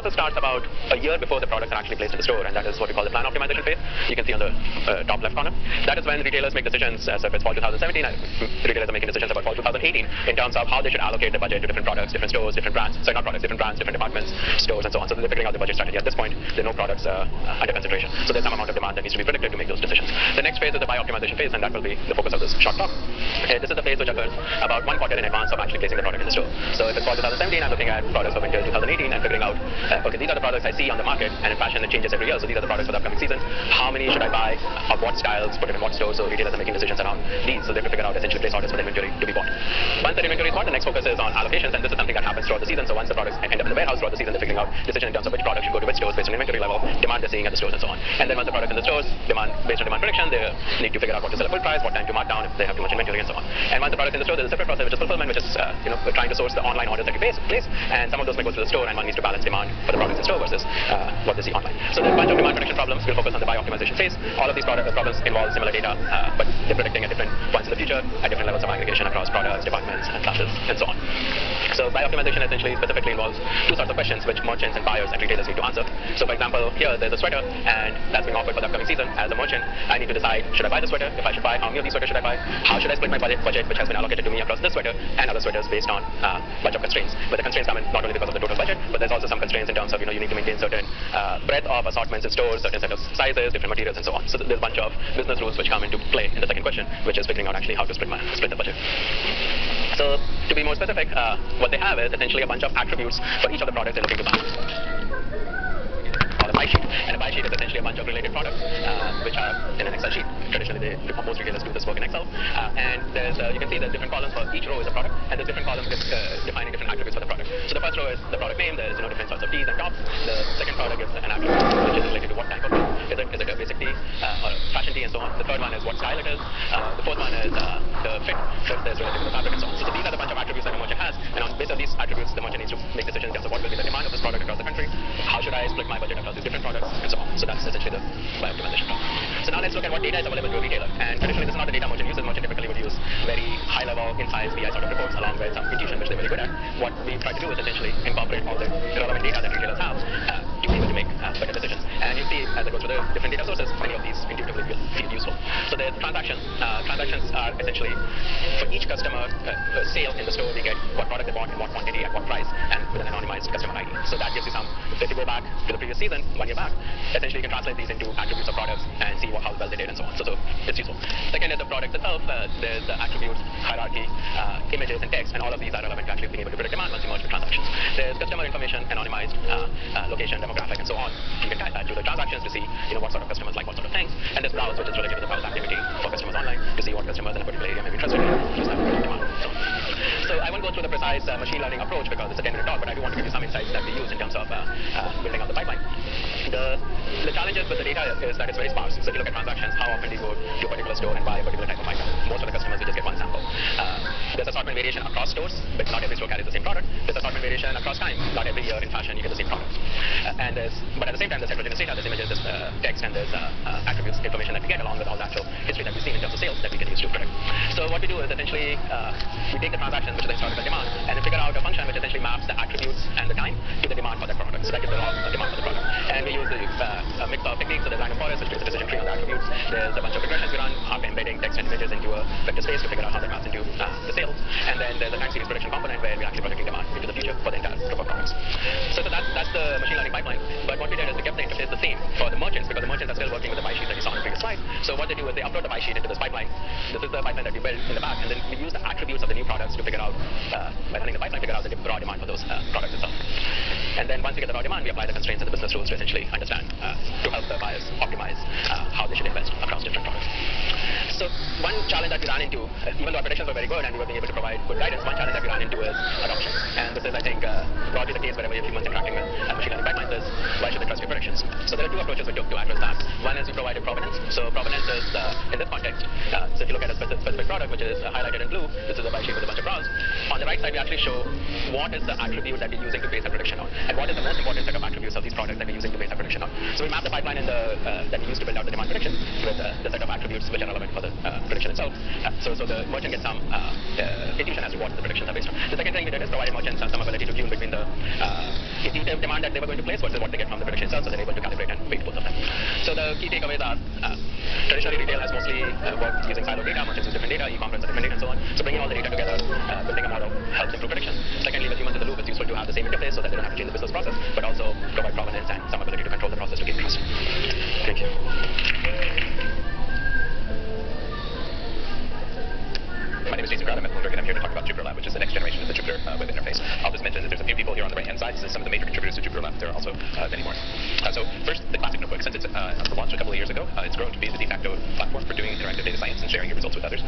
process starts about a year before the products are actually placed in the store, and that is what we call the plan optimization phase. You can see on the top left corner. That is when retailers make decisions, as if it's fall 2017, retailers are making decisions about fall 2018 in terms of how they should allocate the budget to different products, different stores, different brands. Sorry, not products, different brands, different departments, stores, and so on. So they're figuring out the budget strategy. At this point, there are no products under consideration. So there's some amount of demand that needs to be predicted to make those decisions. The next phase is the buy optimization phase, and that will be the focus of this short talk. This is the phase which occurs about 1 quarter in advance of actually placing the product in the store. So if it's fall 2017, I'm looking at products for winter 2018 and figuring out, okay, these are the products I see on the market, and in fashion it changes every year. So these are the products for the upcoming season. How many should I buy? Of what styles? Put it in what stores? So retailers are making decisions around these. So they have to figure out, essentially place orders for the inventory to be bought. Once the inventory is bought, the next focus is on allocations, and this is something that happens throughout the season. So once the products end up in the warehouse throughout the season, they're figuring out decision in terms of which product should go to which stores based on inventory level, demand they're seeing at the stores, and so on. And then once the product's in the stores, demand based on demand prediction, they need to figure out what to sell at full price, what time to mark down if they have too much inventory, and so on. And once the product's in the store, there's a separate process which is fulfillment, which is trying to source the online orders that you place, and some of those may go to the store, and one needs to balance demand for the products in store versus what they see online. So there's a bunch of demand prediction problems. We'll focus on the buy optimization phase. All of these problems involve similar data, but they're predicting at different points in the future, at different levels of aggregation across products, departments, and classes, and so on. So buy optimization essentially specifically involves two sorts of questions which merchants and buyers and retailers need to answer. So for example, here there's a sweater, and that's being offered for the upcoming season. As a merchant, I need to decide, should I buy the sweater? If I should buy, how many of these sweaters should I buy? How should I split my budget which has been allocated to me across this sweater and other sweaters based on a bunch of constraints. But the constraints come in not only because of the total budget, but there's also some constraints in terms of, you need to maintain certain breadth of assortments in stores, certain set of sizes, different materials, and so on. So there's a bunch of business rules which come into play in the second question, which is figuring out actually how to split the budget. So to be more specific, what they have is essentially a bunch of attributes for each of the products they're looking to buy. A buy sheet, and a buy sheet is essentially a bunch of related products which are in an Excel sheet. Traditionally, most retailers do this work in Excel, and you can see there's different columns for each row is a product, and there's different columns defining different attributes for the product. So the first row is the product name. There's different sorts of tees and tops. The second product is an attribute which is related to what type of tee. Is it a basic tee or fashion tee, and so on. The third one is what style it is. The fourth one is the fit. Fifth is related to the fabric, and so on. So these are the bunch of attributes that the merchant has, and on basis of these attributes, the merchant needs to make decisions in terms of what will be the demand of this product across the country. How should I split my budget across these different products, and so on. So that's essentially the buy optimization problem. So now let's look at what data is available to a retailer. And traditionally, this is not the data merchant uses. Merchant typically would use very high-level insights, BI sort of reports, along with some intuition, which they're really good at. What we try to do is essentially incorporate all the relevant data that retailers have to be able to make better decisions. And you see, as I go through the different data sources, many of these intuitively feel useful. So there's transactions. Transactions are essentially for each customer sale in the store, they get what product they bought, in what quantity, at what price, and with an anonymized customer ID. So that gives you some, if you go back to the previous season, 1 year back, essentially you can translate these into attributes of products and see how well they did and so on. So it's useful. Second is the product itself. There's the attributes, hierarchy, images, and text, and all of these are relevant to actually being able to predict demand once you merge with transactions. There's customer information, anonymized, location, demographic, and so on. You can tie that to the transactions to see what sort of customers like what sort of things. And there's browse, which is related to the browse activity for customers online to see what customers in a particular area may be interested in. Use that to predict demand. So I won't go through the precise machine learning approach because it's a 10-minute talk, but I do want to give you some insights that we use in terms of building out the pipeline. The challenges with the data is that it's very sparse. So if you look at transactions, how often do you go to a particular store and buy a particular type of item? Most of the customers will just get one sample. There's assortment variation across stores, but not every store carries the same product. There's assortment variation across time. Not every year in fashion you get the same products. But at the same time, there's heterogeneous data, there's images, there's text, and there's attributes, information that we get along with all the actual history that we've seen in terms of sales that we can use to predict. So what we do is essentially we take the transactions, which is the historical demand, and then figure out a function which essentially maps the attributes and the time to the demand for that product. So that gives the demand for the product. And we use a mix of techniques. So there's random forest, which creates a decision tree on the attributes. There's a bunch of regressions we run after embedding text and images into a vector space to figure out how that maps into the sales. And then there's a time series prediction component where we're actually projecting demand into the future for the entire group of products. So that's the machine learning pipeline. But what we did is we kept the interface the same for the merchants because the merchants are still working with the buy sheet that you saw on the previous slide. So what they do is they upload the buy sheet into this pipeline. This is the pipeline that we built in the back, and then we use the attributes of the new products to figure out, by running the pipeline, figure out the raw demand for those products itself. And then once we get the raw demand, we apply the constraints and the business rules to essentially understand, to help the buyers optimize how they should invest across different products. So one challenge that we ran into, even though our predictions were very good and we were being able to provide good guidance, one challenge that we ran into is adoption. And this is, I think, broadly the case wherever humans interacting with machine learning pipelines is, why should they trust your predictions? So there are two approaches we took to address that. One is we provided provenance. So provenance is, in this context, so if you look at a specific product, which is highlighted in blue, this is a buy sheet with a bunch of browse. On the right side, we actually show what is the attribute that we're using to base our prediction on, and what is the most important set of attributes of these products that we're using to base our prediction on. So we map the pipeline that we use to build out the demand prediction with the set of attributes which are relevant for the prediction itself. So the merchant gets some intuition as to what the predictions are based on. The second thing we did is provided merchants some ability to tune between the demand that they were going to place versus what they get from the prediction itself, so they're able to calibrate and weight both of them. So the key takeaways are, traditionally retail has mostly worked using siloed data, merchants use different data, e-commerce are different data, and so on. So bringing all the data together, building a model helps improve prediction. Secondly, with humans in the loop, it's useful to have the same interface so that they don't have to change the business process, but also provide provenance and some ability to control the process to gain trust. Thank you. My name is Jason Crowd. I'm at Bloomberg, and I'm here to talk about Jupyter Lab, which is the next generation of the Jupyter web interface. I'll just mention that there's a few people here on the right-hand side. This is some of the major contributors to Jupyter Lab. There are also many more. So first, the classic notebook. Since it's launched a couple of years ago, it's grown to be the de facto platform for doing interactive data science and sharing your results with others.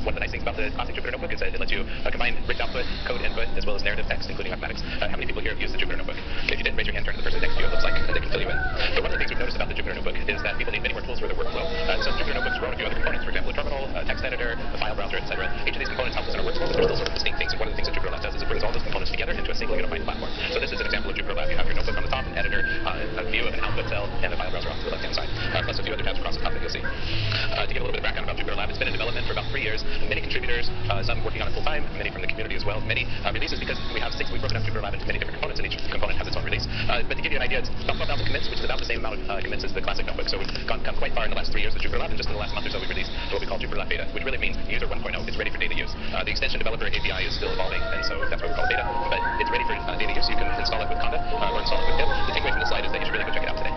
One of the nice things about the classic Jupyter Notebook is that it lets you combine rich output, code input, as well as narrative text, including mathematics. How many people here have used the Jupyter Notebook? If you didn't, raise your hand, turn to the person next to you. It looks like they can fill you in. But one of the things we've noticed about the Jupyter Notebook is that people need many more tools for their workflow. So Jupyter Notebook's grown a few other components, for example, a terminal, a text editor, a file browser, etc. Each of these components helps us in our workflow, but they're still sort of distinct things. And one of the things that Jupyter Lab does is it brings all those components together into a single unified platform. So this is an example of Jupyter Lab. You have your notebook on the top, an editor, a view of an output cell, and a file browser off to the left-hand side, plus a few other tabs across the top that you'll see. To give a little bit of background about Jupyter Lab, it's been in development for about 3 years. Many contributors, some working on it full-time, many from the community as well. Many releases because we've broken up Jupyter Lab into many different components, and each component has its own release. But to give you an idea, it's about 12,000 commits, which is about the same amount of commits as the classic notebook. So we've come quite far in the last 3 years with Jupyter Lab, and just in the last month or so, we released what we call Jupyter Lab Beta, which really means user 1.0 is ready for data use. The extension developer API is still evolving, and so that's why we call it beta, but it's ready for data use. You can install it with Conda or install it with Git. The takeaway from the slide is that you should really go check it out today.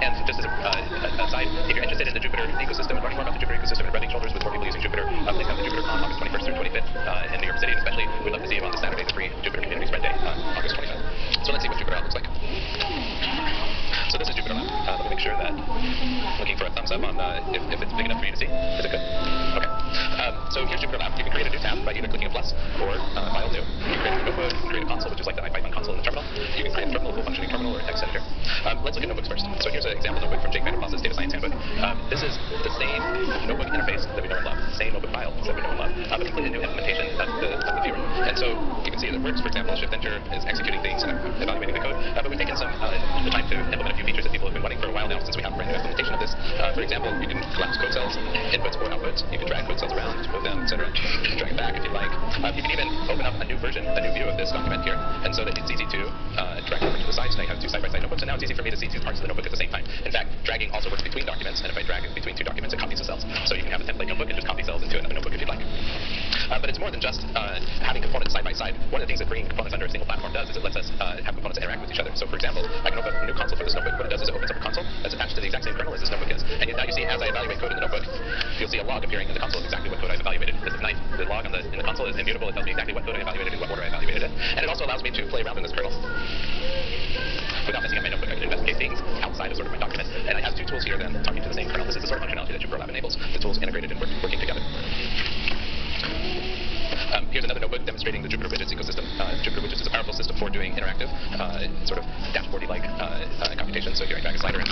And just as a side, if you're interested in the Jupyter ecosystem and learning more about the Jupyter ecosystem and rubbing shoulders with more people using Jupyter, please come to JupyterCon August 21st through 25th in New York City, and especially we'd love to see you on the Saturday, the free Jupyter Community Spread Day on August 25th. So let's see what Jupyter Lab looks like. So this is Jupyter Lab. Let me make sure that I'm looking for a thumbs up on if it's big enough for you to see. Is it good? Okay. So here's Jupyter Lab. You can create a new tab by either clicking a plus or file new. You can create a notebook, you can create a console, which is like the IPython console in the terminal. You can create a terminal, full functioning terminal, or a text editor. Let's look at notebooks first. So here's an example notebook from Jake Vanderplas's Data Science Handbook. This is the same notebook interface that we know and love, same notebook file that we know and love, but completely new implementation of the viewer. And so you can see that it works. For example, Shift Enter is executing things and evaluating the code, but we've taken some the time to implement a few features that people have been wanting for a while now, since we have a brand new implementation of this. For example, you can collapse code cells, inputs or outputs. You can drag code cells around, move them, etc. Drag it back if you like. You can even open up a new version, a new view of this document here, and so that it's easy to drag over to the sides. Now you have two side-by-side notebooks, and now it's easy for me to see two parts of the notebook at the same time. In fact, dragging also works between documents, and if I drag it between two documents, it copies the cells. So you can have a template notebook and just copy cells into another notebook if you'd like. But it's more than just having components side by side. One of the things that bringing components under a single platform does is it lets us have components interact with each other. So for example, I can open up a new console for this notebook. What it does is it opens up a console that's attached to the exact same kernel as this notebook is. And now you see as I evaluate code in the notebook, you'll see a log appearing in the console of exactly what code I've evaluated. This is nice. The log in the console is immutable. It tells me exactly what code I evaluated and what order I evaluated it. And it also allows me to play around in this kernel without messing up my notebook. I can investigate things outside of sort of my document. And I have two tools here then talking to the same kernel. This is the sort of functionality that Jupyter Lab enables. The tools integrated and working together. Here's another notebook demonstrating the Jupyter Widgets ecosystem. Jupyter Widgets is a powerful system for doing interactive, sort of dashboardy-like computation. So here I drag a slider in.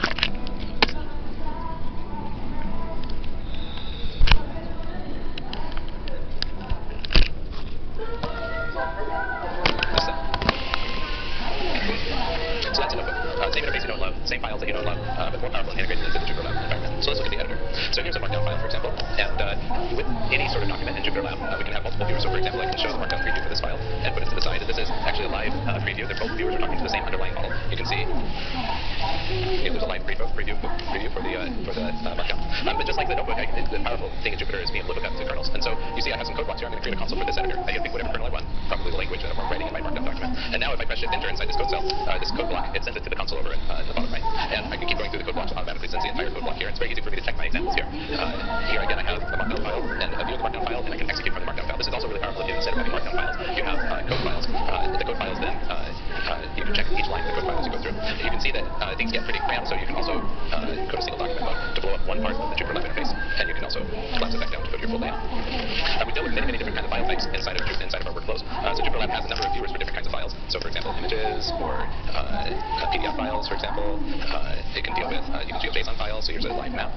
So that's a notebook. Same interface you don't love, same files that you don't love, but more powerful and integrated into the Jupyter Lab environment. So let's look at the editor. So here's a Markdown file, for example, and with any sort of document in Jupyter Lab, we can have multiple viewers. So for example, I can show the Markdown preview for this file and put it to the side. This is actually a live preview. They're both viewers are talking to the same underlying model. You can see there's a live preview for the Markdown. But just like the notebook, the powerful thing in Jupyter is being able to look up to kernels. And so you see I have some code blocks here. I'm going to create a console for this editor. I can pick whatever kernel I want, probably the language that I'm writing in my Markdown document. And now if I press Shift Enter inside this code cell, this code block, it sends it to the console over in the bottom right. And I can keep going through the code blocks automatically since the entire code block here. It's very easy for me to check my examples here. Here again I have a Markdown file and a view of the Markdown file, and I can execute from the Markdown file. This is also really powerful if instead of having Markdown files, you have code files. The code files then, you can check each line of the code file as you go through. You can see that things get pretty cramped, so you can also go to single document mode to blow up one part of the Jupyter Lab interface, and you can also collapse it back down to go to your full layout. We deal with many different kinds of file types inside of our workflows. So Jupyter Lab has a number of viewers for different kinds of files. So for example, images or PDF files, for example. It can deal with you can GeoJSON files, so here's a live map.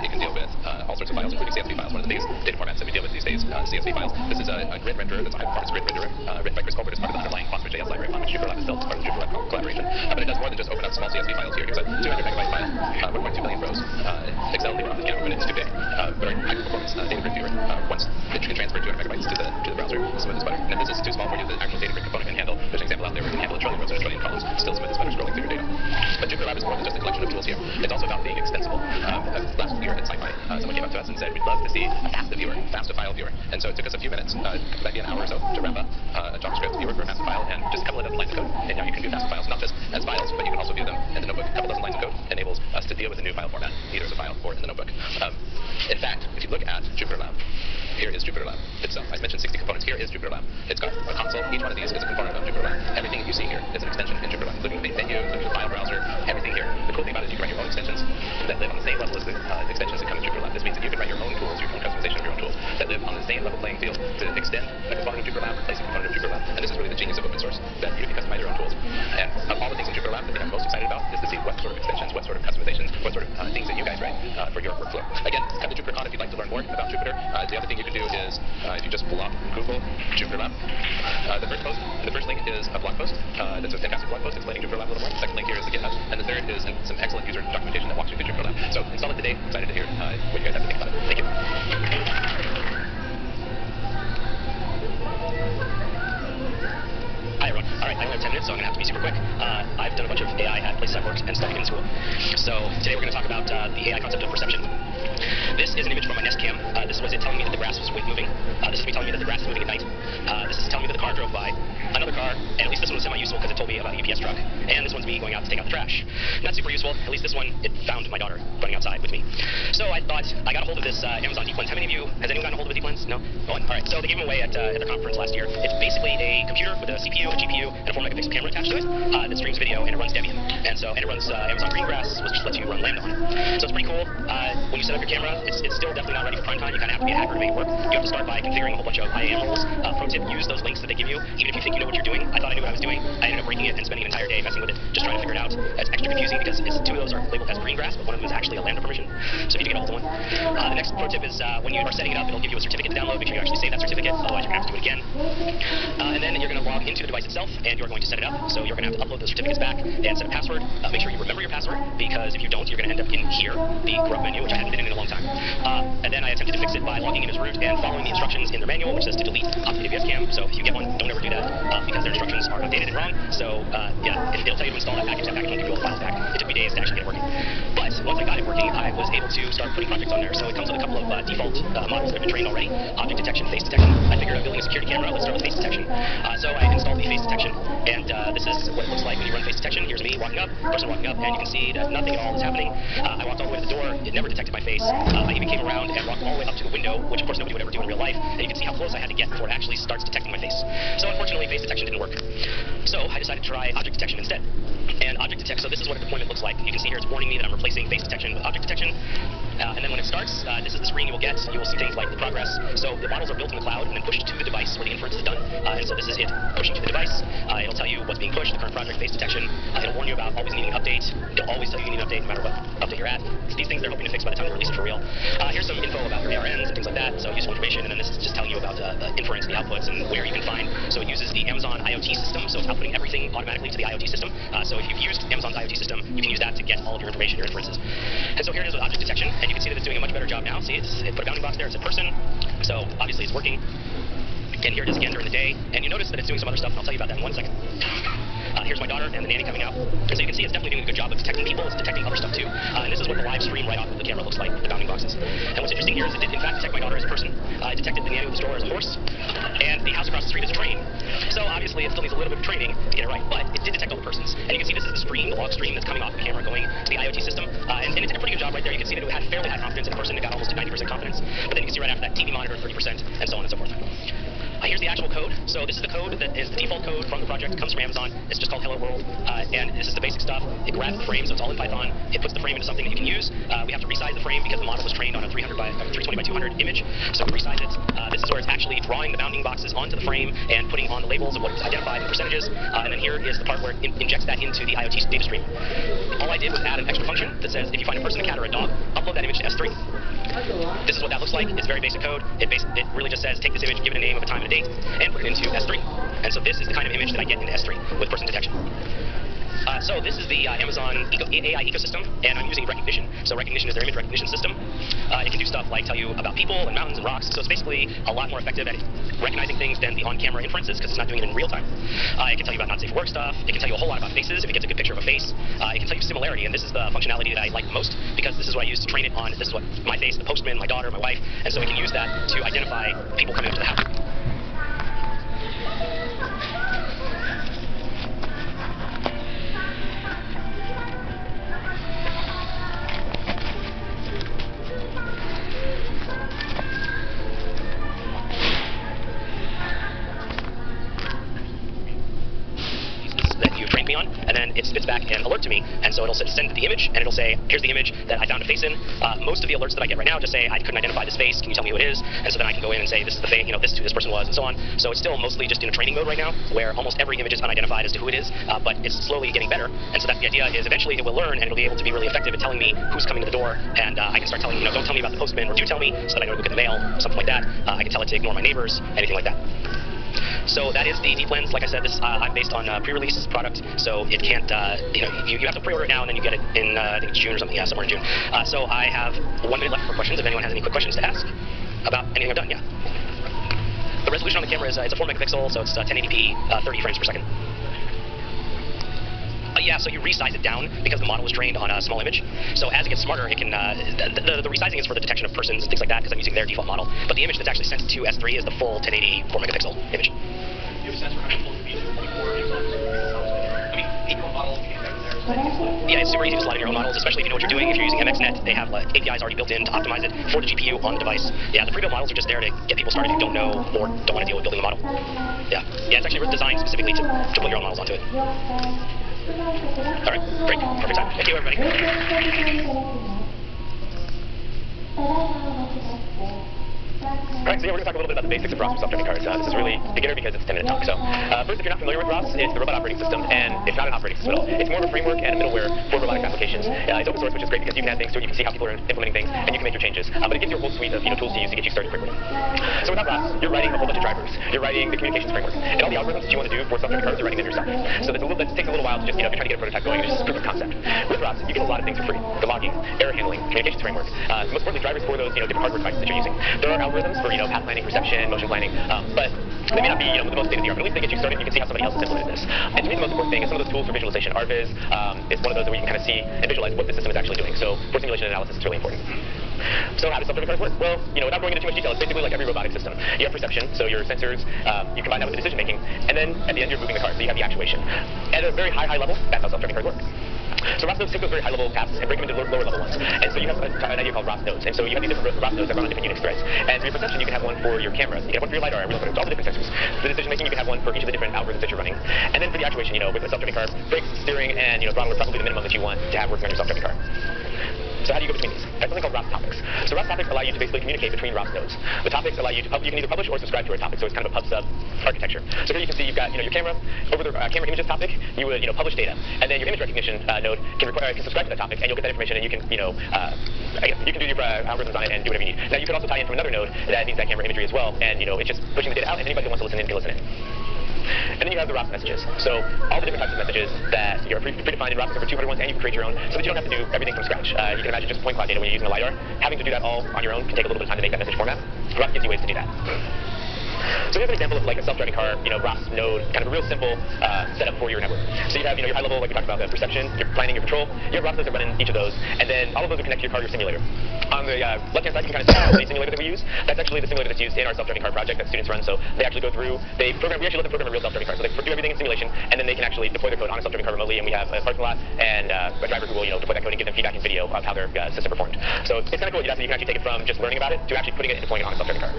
It can deal with all sorts of files, including CSV files. One of the biggest data formats that we deal with these days, CSV files. This is a grid renderer. That's a high-performance grid renderer written by Chris Colbert as part of the underlying FOSS.js library on which Jupyter Lab is built as part of the Jupyter Lab collaboration. But it does more than just open up small CSV files here. Here's a 200 megabyte file, 1.2 billion rows. Excel labor often can't open it, it's too big. But our high-performance data grid viewer, once it can transfer 200 megabytes to the browser, this one is better. And if this is too small for you, the actual data grid component can handle. There's an example out there we can handle a trillion rows and a trillion columns, still submit this better scrolling through your data. But JupyterLab is more than just a collection of tools here. It's also about being extensible. Last year at SciPy, someone came up to us and said, we'd love to see a FASTA file viewer. And so it took us a few minutes, maybe an hour or so, to ramp up a JavaScript viewer for a FASTA file and just a couple of dozen lines of code. And now you can view FASTA files not just as files, but you can also view them in the notebook. A couple dozen lines of code enables us to deal with a new file format, either as a file or in the notebook. In fact, if you look at JupyterLab, here is JupyterLab itself. I mentioned 60 components. Here is JupyterLab. It's got a console. Each one of these is a component of JupyterLab. Everything you see here is an extension in JupyterLab, including the menu, including the file browser, everything here. The cool thing about it is you can write your own extensions that live on the same level as the extensions that come in JupyterLab. This means that you can write your own tools, your own customization of your own tools that live on the same level playing field to extend a component of JupyterLab, replace a component of JupyterLab. And this is really the genius of open source, that you can customize your own tools. And of all the things in JupyterLab, the thing I'm most excited about is to see what sort of extensions, what sort of customizations, what sort of things that you guys write for your workflow. Again, come to JupyterCon if you'd like to learn more about Jupyter. The other thing you can do is if you just pull up Google JupyterLab, the first link is a blog post. That's a fantastic blog post explaining JupyterLab a little more. The second link here is the GitHub, and the third is some excellent user documentation that walks you through JupyterLab. So install it today. Excited to hear what you guys have to think about it. Thank you. Hi everyone. All right, I only have 10 minutes, so I'm going to have to be super quick. I've done a bunch of AI at places I've worked and studied in school. So today we're going to talk about the AI concept of perception. This is an image from my Nest Cam. This was it telling me that the grass was moving. This is me telling me that the grass is moving at night. This is telling me that the car drove by. Another car, and at least this one was semi-useful because it told me about a UPS truck. And this one's me going out to take out the trash. Not super useful. At least this one, it found my daughter running outside with me. So I thought, I got a hold of this Amazon Deep Lens. How many of you, has anyone gotten a hold of a Deep Lens? No? All right, so they gave them away at their conference last year. It's basically a computer with a CPU, a GPU, and a 4-megapixel camera attached to it that streams video, and it runs Debian. And it runs Amazon Greengrass, which lets you run Lambda on it. So it's pretty cool. When you set up your camera, it's still definitely not ready for prime time. You kind of have to be a hacker to make it work. You have to start by configuring a whole bunch of IAM rules. Pro tip, use those links that they give you, even if you think you know what you're doing. I thought I knew what I was doing. I ended up breaking it and spending an entire day messing with it, just trying to figure it out. It's extra confusing because two of those are labeled as Greengrass, but one of them is actually a Lambda permission. So you need to get a hold of one. The next pro tip is when you are setting it up, it'll give you a certificate to download. Make sure you actually save that certificate, otherwise you're going to have to do it again. And then you're going to log into the device itself, and you're going to set it up. So you're going to have to upload the certificates back and set a password. Make sure you remember your password, because if you don't, you're going to end up in here, the grub menu, which I hadn't been in a long time. And then I attempted to fix it by logging in as root and following the instructions in their manual, which says to delete off the AWS cam. So if you get one, don't ever do that because their instructions are outdated and wrong. So yeah, it'll tell you to install that package. That package won't give you all the files back. It took me days to actually get it working. But once I got it working, I was able to start putting projects on there. So it comes with a couple of default models that have been trained already. Object detection, face detection. I figured I'm building a security camera. Let's start with face detection. So I installed the face detection, and this is what it looks like when you run face detection. Here's me walking up, person walking up, and you can see that nothing at all is happening. I walked all the way to the door. It never detected my face. I even came around and walked all the way up to the window, which of course nobody would ever do in real life. And you can see how close I had to get before it actually starts detecting my face. So unfortunately, face detection didn't work. So I decided to try object detection instead. And object detection, so this is what a deployment looks like. You can see here it's warning me that I'm replacing face detection with object detection. And then when it starts, this is the screen you will get. You will see things like the progress. So the models are built in the cloud and then pushed to the device where the inference is done. And so this is it pushing to the device. It'll tell you what's being pushed, the current project, face detection. It'll warn you about always needing an update. It'll always tell you need an update no matter what update you're at. It's these things they're hoping to fix by the time they release it for real. Here's some info about your ARNs and things like that, so useful information. And then this is just telling you about the inference, the outputs, and where you can find. So it uses the Amazon IoT system, so it's outputting everything automatically to the IoT system. So if you've used Amazon's IoT system, you can use that to get all of your information, your inferences. And so here it is with object detection, and you can see that it's doing a much better job now. See, it put a bounding box there, it's a person, so obviously it's working. And here it is again during the day, and you notice that it's doing some other stuff, and I'll tell you about that in 1 second. Here's my daughter and the nanny coming out. And so you can see it's definitely doing a good job of detecting people. It's detecting other stuff too. And this is what the live stream right off of the camera looks like with the bounding boxes. And what's interesting here is it did in fact detect my daughter as a person. It detected the nanny with the stroller as a horse. And the house across the street is a train. So obviously it still needs a little bit of training to get it right. But it did detect all the persons. And you can see this is the stream, the log stream that's coming off the camera going to the IoT system. And it did a pretty good job right there. You can see that it had fairly high confidence in a person. It got almost to 90% confidence. But then you can see right after that TV monitor 30% and so on and so forth. Here's the actual code. So this is the code that is the default code from the project. It comes from Amazon. It's just called Hello World. And this is the basic stuff. It grabs the frame, so it's all in Python. It puts the frame into something that you can use. We have to resize the frame because the model was trained on a 320 by 200 image. So we resize it. This is where it's actually drawing the bounding boxes onto the frame and putting on the labels of what it's identified in percentages. And then here is the part where it injects that into the IoT data stream. All I did was add an extra function that says if you find a person, a cat, or a dog, upload that image to S3. This is what that looks like. It's very basic code. It really just says take this image, give it a name of a time and a date, and put it into S3. And so this is the kind of image that I get into S3 with person detection. So this is the Amazon AI ecosystem, and I'm using Rekognition. So Rekognition is their image recognition system. It can do stuff like tell you about people and mountains and rocks. So it's basically a lot more effective at recognizing things than the on-camera inferences because it's not doing it in real time. It can tell you about not safe for work stuff. It can tell you a whole lot about faces if it gets a good picture of a face. It can tell you similarity, and this is the functionality that I like most because this is what I use to train it on. This is what my face, the postman, my daughter, my wife, and so we can use that to identify people coming up to the house. That you've trained me on, and then it spits back an alert to me, and so it'll send the image, and it'll say, here's the image that I found a face in. Most of the alerts that I get right now just say, I couldn't identify this face, can you tell me who it is? And so then I can go in and say, this is the face, this is who this person was, and so on. So it's still mostly just in a training mode right now, where almost every image is unidentified as to who it is, but it's slowly getting better, and so that's the idea, is eventually it will learn, and it'll be able to be really effective at telling me who's coming to the door, and I can start telling, don't tell me about the postman, or do tell me, so that I know to look at the mail, something like that. I can tell it to ignore my neighbors, anything like that. So that is the Deep Lens. Like I said, this I'm based on pre-release product, so it can't. You have to pre-order it now, and then you get it in I think it's June or something. Yeah, somewhere in June. So I have 1 minute left for questions. If anyone has any quick questions to ask about anything I've done, yeah. The resolution on the camera is it's a 4 megapixel, so it's 1080p, 30 frames per second. Yeah, so you resize it down because the model is trained on a small image. So as it gets smarter, it can, the resizing is for the detection of persons and things like that because I'm using their default model. But the image that's actually sent to S3 is the full 1080 4 megapixel image. Do you have a sense for how many full features before equal model you can there? Yeah, it's super easy to slide in your own models, especially if you know what you're doing. If you're using MXNet, they have APIs already built in to optimize it for the GPU on the device. Yeah, the pre-built models are just there to get people started who don't know or don't want to deal with building the model. Yeah, it's actually designed specifically to build your own models onto it. All right, great, perfect time. Thank you, everybody. Alright, so yeah, we're going to talk a little bit about the basics of ROS for self-driving cars. This is really beginner because it's a 10-minute talk. So, first, if you're not familiar with ROS, it's the robot operating system, and it's not an operating system at all. It's more of a framework and a middleware for robotics applications. It's open source, which is great because you can add things to it, you can see how people are implementing things, and you can make your changes. But it gives you a whole suite of tools to use to get you started quickly. So without ROS, you're writing a whole bunch of drivers. You're writing the communications framework, and all the algorithms that you want to do for self-driving cars, you're writing them yourself. So that takes a little while to just, if you're trying to get a prototype going, it's just proof of concept. With ROS, you get a lot of things for free. The logging, error handling, communications framework, most importantly, drivers for those, different hardware devices that you're using. There are algorithms for, path planning, perception, motion planning, but they may not be, the most state-of-the-art, but at least they get you started and you can see how somebody else has implemented this. And to me, the most important thing is some of those tools for visualization. RViz is one of those where you can kind of see and visualize what the system is actually doing. So for simulation analysis, it's really important. So how does self-driving cars work? Well, without going into too much detail, it's basically like every robotic system. You have perception, so your sensors, you combine that with the decision making, and then at the end you're moving the car, so you have the actuation. At a very high level, that's how self-driving cars work. So ROS nodes take those very high-level tasks and break them into lower level ones. And so you have an idea called ROS nodes. And so you have these different ROS nodes that run on different Unix threads. And for your perception, you can have one for your camera. You can have one for your LiDAR, all the different sensors. For the decision-making, you can have one for each of the different algorithms that you're running. And then for the actuation, with a self-driving car, brakes, steering, and throttle are probably the minimum that you want to have working on your self-driving car. So how do you go between these? That's something called ROS topics. So ROS topics allow you to basically communicate between ROS nodes. The topics allow you to you can either publish or subscribe to a topic, so it's kind of a pub-sub architecture. So here you can see you've got your camera. Over the camera images topic, you would publish data, and then your image recognition node can subscribe to that topic, and you'll get that information, and you can you can do your algorithms on it and do whatever you need. Now you could also tie in from another node that needs that camera imagery as well, and it's just pushing the data out, and anybody that wants to listen in can listen in. And then you have the ROS messages. So all the different types of messages that you're predefined in ROS, over 200 ones, and you can create your own, so that you don't have to do everything from scratch. You can imagine just point cloud data when you're using a LiDAR. Having to do that all on your own can take a little bit of time to make that message format. ROS gives you ways to do that. So here's an example of like a self-driving car, ROS node, kind of a real simple setup for your network. So you have, your high level, like we talked about, the perception, your planning, your control. You have ROS nodes that run in each of those, and then all of those are connected to your car, your simulator. On the left-hand side, you can kind of see the simulator that we use. That's actually the simulator that's used in our self-driving car project that students run. So they actually go through, we actually let them program a real self-driving car. So they do everything in simulation, and then they can actually deploy their code on a self-driving car remotely, and we have a parking lot and a driver who will, deploy that code and give them feedback in video of how their system performed. So it's kind of cool. You can actually take it from just learning about it to actually putting it and deploying it on a self-driving car.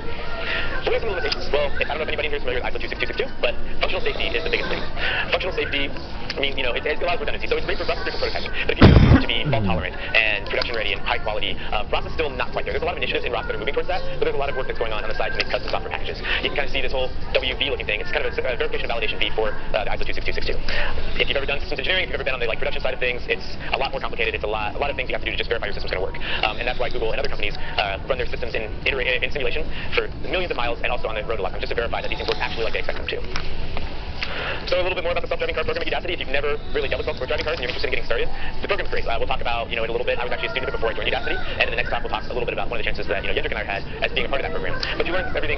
So we have some limitations. Well, I don't know if anybody here is familiar with ISO 26262, but functional safety is the biggest thing. Functional safety, it allows redundancy, so it's great for rough different prototyping. But if you want to be fault tolerant and production ready and high quality, ROS is still not quite there. There's a lot of initiatives in ROS that are moving towards that, but there's a lot of work that's going on the side to make custom software packages. You can kind of see this whole WV looking thing. It's kind of a verification and validation V for the ISO 26262. If you've ever done systems engineering, if you've ever been on the production side of things, it's a lot more complicated. It's a lot of things you have to do to just verify your system's going to work. And that's why Google and other companies run their systems in simulation for millions of miles and also on the road a lot, just to verify that these things work actually like they expect them to. So a little bit more about the self-driving car program at Udacity. If you've never really dealt with self-driving cars and you're interested in getting started, the program's great. We'll talk about, in a little bit. I was actually a student of it before I joined Udacity, and in the next talk we'll talk a little bit about one of the chances that, Jendrik and I had as being a part of that program. But you learn everything